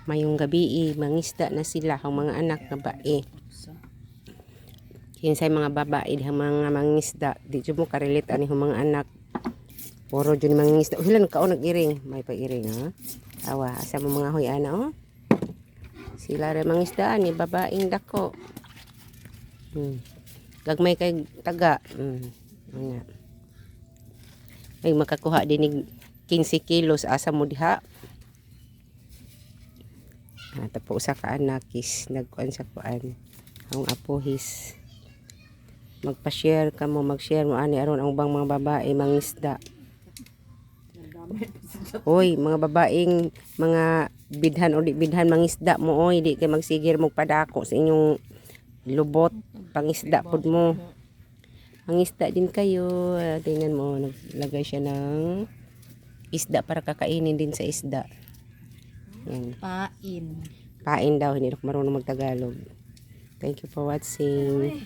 Mayong gabi mangisda na sila ang mga anak na bae. Kinsay mga babae ang mga mangisda. Di mo karelate ani ang mga anak. Puro dyan mangisda. Hilan ka o nag-iring. May pa-iring ha. Awa, asa mo mga huy ana oh. Sila rin mangisda ni babaeng dako. Gagmay kay taga. Ay makakuha din 15 kilos asa mo diha. Tapo usa ka anakis nagkuan sa kuan ang apuhis. Magpa-share ka mo, mag-share mo ani aron ang ubang mga babae mangisda. Oy, mga babaeng mga bidhan o di bidhan mangisda mo oy, di kay magsigir mo padako sa inyong lubot pangisda pod mo. Mangisda din kayo. Tingnan mo, naglagay siya ng isda para kakainin din sa isda. Yan. Pain. Pain daw, hindi ako marunong magtagalog. Thank you for watching.